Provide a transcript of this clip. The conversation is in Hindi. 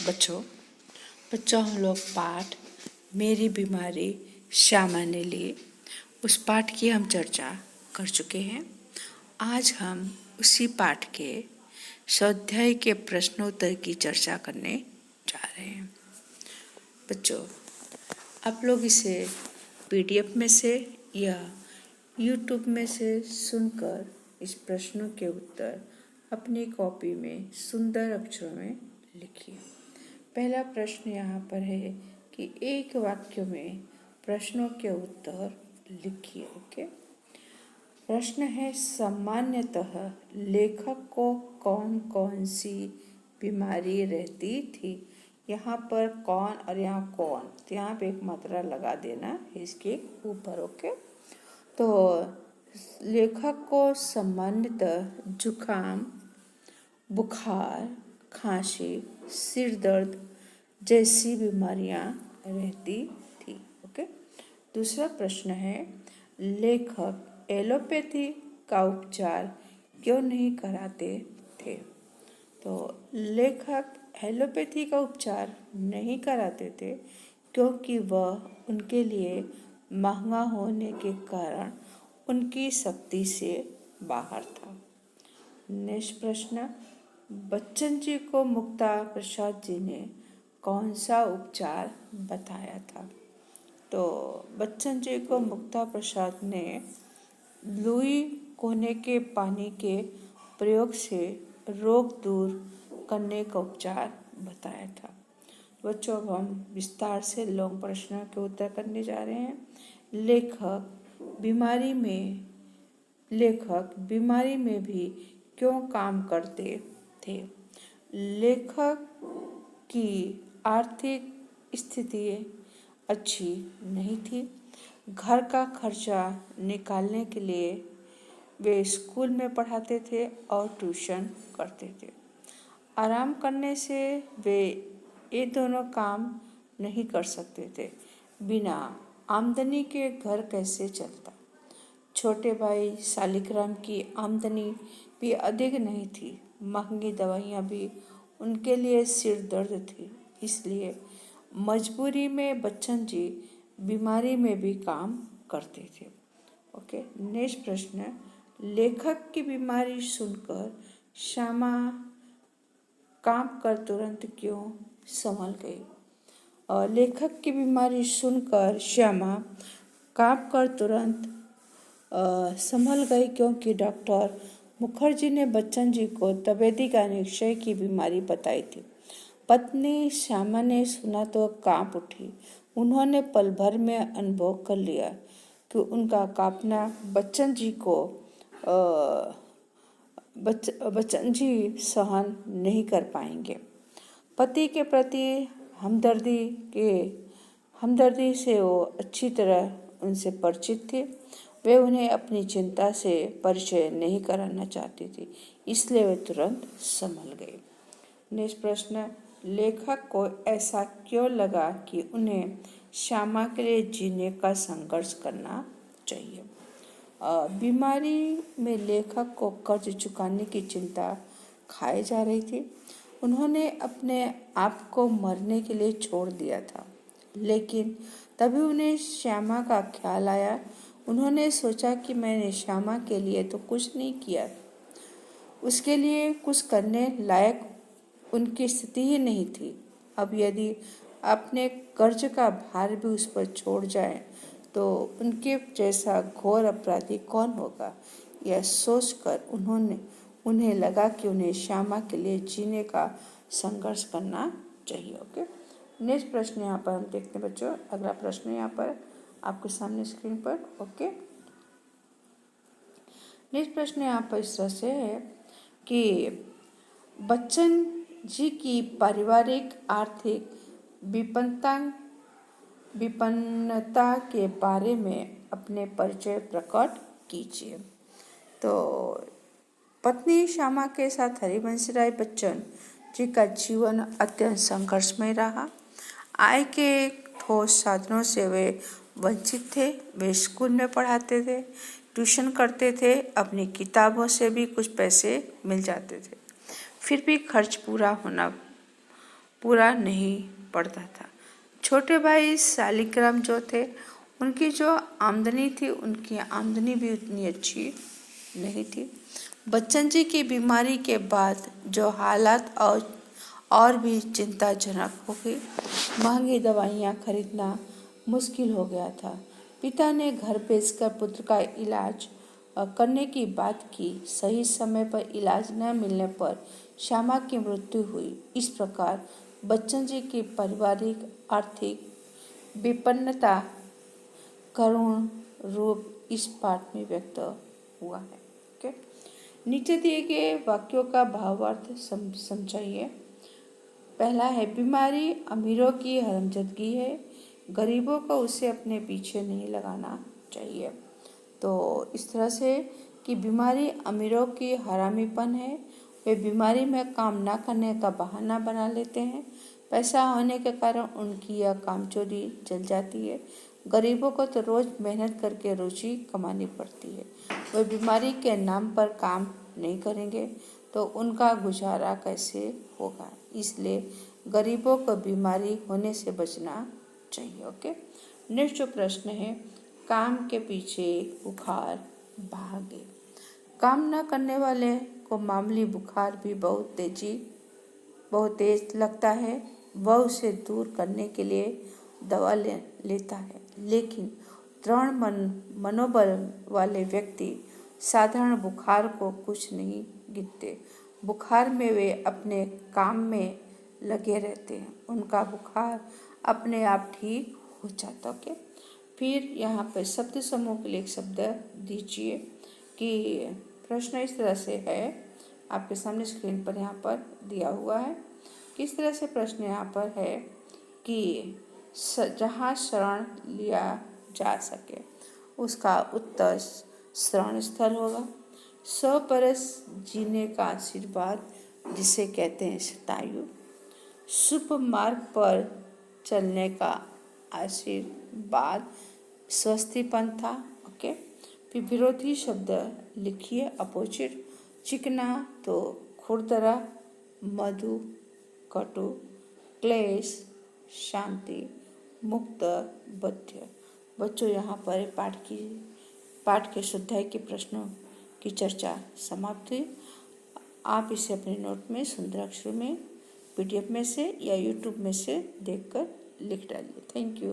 बच्चों बच्चों हम लोग पाठ मेरी बीमारी श्यामा ने ली उस पाठ की हम चर्चा कर चुके हैं। आज हम उसी पाठ के स्वाध्याय के प्रश्नोत्तर की चर्चा करने जा रहे हैं। बच्चों आप लोग इसे PDF में से या YouTube में से सुनकर इस प्रश्नों के उत्तर अपनी कॉपी में सुंदर अक्षरों में लिखिए। पहला प्रश्न यहाँ पर है कि एक वाक्य में प्रश्नों के उत्तर लिखिए। ओके। प्रश्न है, सामान्यतः लेखक को कौन कौन सी बीमारी रहती थी। यहाँ पर कौन और यहाँ कौन, तो यहाँ पे एक मात्रा लगा देना इसके ऊपर। ओके। तो लेखक को सामान्यतः जुकाम, बुखार, खांसी, सिर दर्द जैसी बीमारियां रहती थी। ओके। दूसरा प्रश्न है, लेखक एलोपैथी का उपचार क्यों नहीं कराते थे। तो लेखक एलोपैथी का उपचार नहीं कराते थे क्योंकि वह उनके लिए महंगा होने के कारण उनकी शक्ति से बाहर था। नेक्स्ट प्रश्न, बच्चन जी को मुक्ता प्रसाद जी ने कौन सा उपचार बताया था। तो बच्चन जी को मुक्ता प्रसाद ने लुई कोने के पानी के प्रयोग से रोग दूर करने का उपचार बताया था। बच्चों अब हम विस्तार से लॉन्ग प्रश्नों के उत्तर करने जा रहे हैं। लेखक बीमारी में भी क्यों काम करते थे। लेखक की आर्थिक स्थिति अच्छी नहीं थी। घर का खर्चा निकालने के लिए वे स्कूल में पढ़ाते थे और ट्यूशन करते थे। आराम करने से वे ये दोनों काम नहीं कर सकते थे। बिना आमदनी के घर कैसे चलता। छोटे भाई शालिग्राम की आमदनी भी अधिक नहीं थी। महंगी दवाइयाँ भी उनके लिए सिर दर्द थी। इसलिए मजबूरी में बच्चन जी बीमारी में भी काम करते थे। ओके। नेक्स्ट प्रश्न, लेखक की बीमारी सुनकर श्यामा कांप कर तुरंत क्यों संभल गई। और लेखक की बीमारी सुनकर श्यामा कांप कर तुरंत संभल गई क्योंकि डॉक्टर मुखर्जी ने बच्चन जी को तपेदिक का निश्चय की बीमारी बताई थी। पत्नी श्यामा ने सुना तो कांप उठी। उन्होंने पल भर में अनुभव कर लिया कि उनका कांपना बच्चन जी सहन नहीं कर पाएंगे। पति के प्रति हमदर्दी से वो अच्छी तरह उनसे परिचित थे। वे उन्हें अपनी चिंता से परिचय नहीं कराना चाहती थी, इसलिए वे तुरंत संभल गए। नेक्स्ट प्रश्न, लेखक को ऐसा क्यों लगा कि उन्हें श्यामा के लिए जीने का संघर्ष करना चाहिए। बीमारी में लेखक को कर्ज चुकाने की चिंता खाई जा रही थी। उन्होंने अपने आप को मरने के लिए छोड़ दिया था, लेकिन तभी उन्हें श्यामा का ख्याल आया। उन्होंने सोचा कि मैंने श्यामा के लिए तो कुछ नहीं किया, उसके लिए कुछ करने लायक उनकी स्थिति ही नहीं थी। अब यदि अपने कर्ज का भार भी उस पर छोड़ जाए तो उनके जैसा घोर अपराधी कौन होगा। यह सोचकर उन्हें लगा कि उन्हें श्यामा के लिए जीने का संघर्ष करना चाहिए। ओके। नेक्स्ट प्रश्न यहाँ पर हम देखते हैं बच्चों। अगला प्रश्न यहाँ पर आपके सामने स्क्रीन पर। ओके। नेक्स्ट प्रश्न यहाँ पर इस तरह से है कि बच्चन जी की पारिवारिक आर्थिक विपन्नता के बारे में अपने परिचय प्रकट कीजिए। तो पत्नी श्यामा के साथ हरिवंशराय बच्चन जी का जीवन अत्यंत संघर्षमय रहा। आय के ठोस साधनों से वे वंचित थे। वे स्कूल में पढ़ाते थे, ट्यूशन करते थे, अपनी किताबों से भी कुछ पैसे मिल जाते थे, फिर भी खर्च पूरा नहीं पड़ता था। छोटे भाई शालिग्राम जो थे, उनकी जो आमदनी थी, उनकी आमदनी भी उतनी अच्छी नहीं थी। बच्चन जी की बीमारी के बाद जो हालात और भी चिंताजनक हो गई। महंगी दवाइयाँ खरीदना मुश्किल हो गया था। पिता ने घर बेचकर पुत्र का इलाज करने की बात की। सही समय पर इलाज न मिलने पर श्यामा की मृत्यु हुई। इस प्रकार बच्चन जी की पारिवारिक आर्थिक विपन्नता करुण रूप इस पाठ में व्यक्त हुआ है। ओके, नीचे दिए गए वाक्यों का भावार्थ समझाइए। पहला है, बीमारी अमीरों की हरमजदगी है, गरीबों को उसे अपने पीछे नहीं लगाना चाहिए। तो इस तरह से कि बीमारी अमीरों की हरामीपन है, वे बीमारी में काम ना करने का बहाना बना लेते हैं। पैसा होने के कारण उनकी यह कामचोरी जल जाती है। गरीबों को तो रोज मेहनत करके रोजी कमानी पड़ती है। वे बीमारी के नाम पर काम नहीं करेंगे तो उनका गुजारा कैसे होगा। इसलिए गरीबों को बीमारी होने से बचना चाहिए। ओके, नेक्स्ट जो प्रश्न है, काम के पीछे बुखार भागे। काम न करने वाले को मामूली बुखार भी बहुत तेज लगता है। वह उसे दूर करने के लिए दवा लेता है, लेकिन दृढ़ मनोबल वाले व्यक्ति साधारण बुखार को कुछ नहीं गिनते। बुखार में वे अपने काम में लगे रहते हैं, उनका बुखार अपने आप ठीक हो जाता। ओके, फिर यहाँ पर शब्द समूह के लिए एक शब्द दीजिए कि प्रश्न इस तरह से है, आपके सामने स्क्रीन पर यहाँ पर दिया हुआ है। किस तरह से प्रश्न यहाँ पर है कि जहाँ शरण लिया जा सके उसका उत्तर शरण स्थल होगा। 100 बरस जीने का आशीर्वाद जिसे कहते हैं शतायु। शुभ मार्ग पर चलने का आशीर्वाद स्वस्ति पंथा। ओके, फिर विरोधी शब्द लिखिए, अपोजिट। चिकना तो खुरदरा, मधु कटु, क्लेश शांति, मुक्त बद्ध। बच्चों, यहाँ पर पाठ के स्वाध्याय के प्रश्नों की चर्चा समाप्त हुई। आप इसे अपने नोट में सुंदर अक्षरों में PDF में से या YouTube में से देखकर लिख डालिए। Thank you.